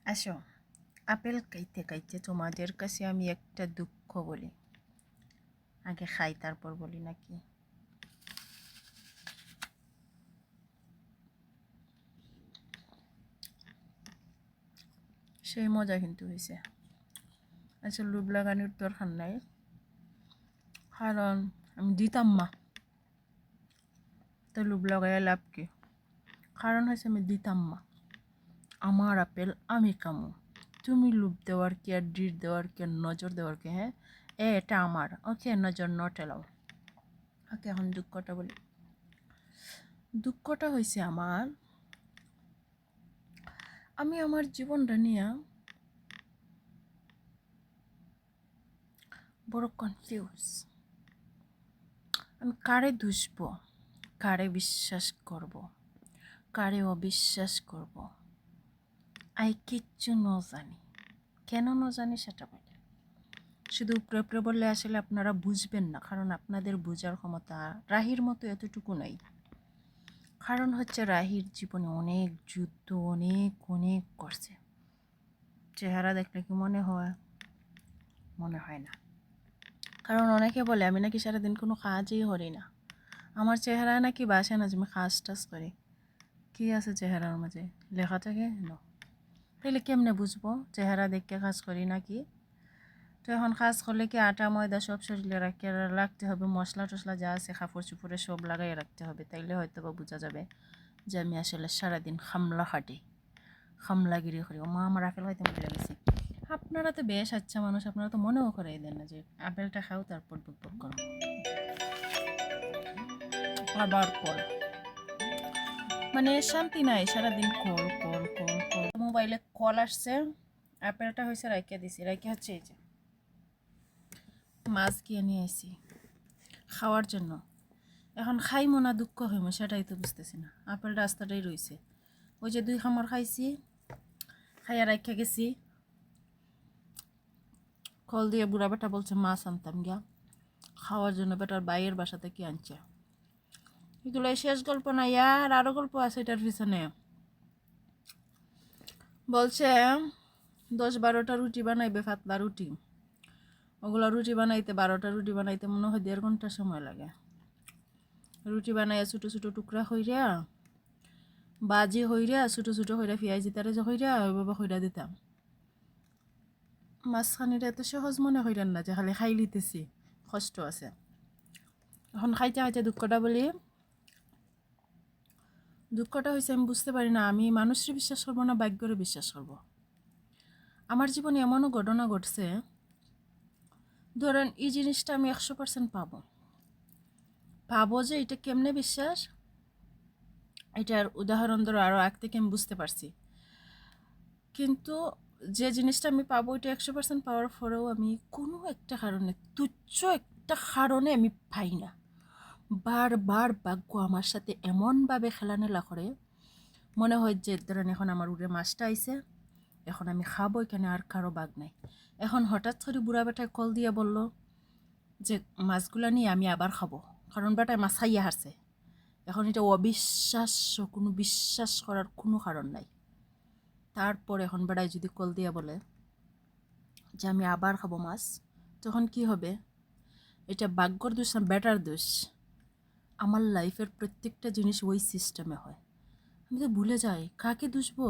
আসো, আপেল খাইতে খাইতে তোমাদের কাছে আমি একটা দুঃখ বলি। আগে খাই তারপর বলি নাকি? সেই মজা কিন্তু হয়েছে। আচ্ছা, লোভ লাগানোর দরকার নাই, কারণ আমি দিতাম মা। তো লোভ লাগাইয়া লাভ কি? কারণ হয়েছে আমি দিতাম মা। আমার আপেল আমি কামু। তুমি লোভ দেওয়ার কি আর ডিট দেওয়ার কি আর নজর দেওয়ার কি? হ্যাঁ, এটা আমার। ওকে, নজর নট এলাও। ওকে, এখন দুঃখটা বলি। দুঃখটা হয়েছে আমি আমার জীবনটা নিয়ে বড় কনফিউজ। আমি কারে দুষব, কারে বিশ্বাস করব, কারে অবিশ্বাস করব, কিচ্ছু ন জানি। কেন ন জানি সেটা বলে। শুধু উপরে উপরে বললে আসলে আপনারা বুঝবেন না, কারণ আপনাদের বোঝার ক্ষমতা রাহির মতো এতটুকু নাই। কারণ হচ্ছে রাহির জীবনে অনেক যুদ্ধ অনেক অনেক করছে। চেহারা দেখলে কি মনে হয়? মনে হয় না। কারণ অনেকে বলে আমি নাকি সারাদিন কোনো কাজই করি না। আমার চেহারা নাকি বাসে না যে আমি কাজ টাজ করি। কী আছে চেহারার মাঝে? লেখা থাকে না? তাহলে কেমনে বুঝবো চেহারা দেখে কাজ করি নাকি? তো এখন কাজ করলে কি আটা ময়দা সব শরীরে রাখতে হবে, মশলা টশলা যা আছে কাপড় চুপড়ে সব লাগাই রাখতে হবে। তাইলে হয়তো বা বোঝা যাবে যে আমি আসলে সারাদিন খামলা খাটি, খামলাগিরি করি। ও মা, আমার আপেল হয়তো মনে লেগেছে। আপনারা তো বেশ আচ্ছা মানুষ, আপনারা তো মনেও করাই দেন না যে আপেলটা খাও তারপর বুক করো। আবার কল, মানে শান্তি নাই, সারাদিন কল কল কল কল। মোবাইলে কল আসছে, আপেলটা হয়েছে রাইখা দিছি। রাইখা হচ্ছে এই যে মাছ গিয়ে নিয়ে আসি খাওয়ার জন্য। এখন খাইমো না দুঃখ হইমো সেটাই তো বুঝতেছি না। আপেল রাস্তাটাই রয়েছে। ওই যে 2 খামর খাইছি, খাইয়া রাইখা গেছি। কল দিয়ে বুড়া বেটা বলছে মাছ আনতাম গিয়া খাওয়ার জন্য। বেটার বাইয়ের বাসা থেকে আনছে। এগুলো শেষ গল্প না, আর আরও গল্প আছে এটার পিছনে। বলছে 10-12টা রুটি বানাইবে, পাতলা রুটি। ওগুলো রুটি বানাইতে 12টা রুটি বানাইতে মনে হয় 1.5 ঘন্টা সময় লাগে। রুটি বানাইয়া ছোটো ছোটো টুকরা হইয়া বাজি হইয়া ছোটো ছোটো হইয়া পেঁয়াজি তারে যে হইয়া ওইভাবে হইয়া দিতাম। মাছখানিটা এত সহজ মনে হইলেন না যে খালি খাই লিতেছি, কষ্ট আছে। এখন খাইতে খাইতে দুঃখটা হয়েছে আমি বুঝতে পারি না আমি মানুষের বিশ্বাস করবো না ভাগ্যরে বিশ্বাস করব। আমার জীবনে এমনও ঘটনা ঘটছে, ধরেন এই জিনিসটা আমি 100% পাবো যে এটা কেমনে বিশ্বাস, এটার উদাহরণ ধরো আরও আগ থেকে আমি বুঝতে পারছি। কিন্তু যে জিনিসটা আমি পাবো এটা 100% পাওয়ার পরেও আমি কোনো একটা কারণে, তুচ্ছ একটা কারণে আমি পাই না। বারবার ভাগ্য আমার সাথে এমনভাবে খেলানেলা করে, মনে হয় যে ধরেন এখন আমার উড়ে মাছটা আইছে, এখন আমি খাবো, এখানে আর কারো বাঘ নাই। এখন হঠাৎ করে বুড়া বেটায় কল দিয়ে বলল যে মাছগুলা নিয়ে আমি আবার খাবো, কারণ বেটায় মাছ খাইয়া হারছে। এখন এটা অবিশ্বাস্য, কোনো বিশ্বাস করার কোনো কারণ নাই। তারপর এখন বেটায় যদি কল দিয়ে বলে যে আমি আবার খাবো মাছ, তখন কি হবে? এটা ভাগ্যর দোষ না বেটার দোষ? আমার লাইফের প্রত্যেকটা জিনিস ওই সিস্টেমে হয়। আমি তো ভুলে যাই কাকে দুষবো।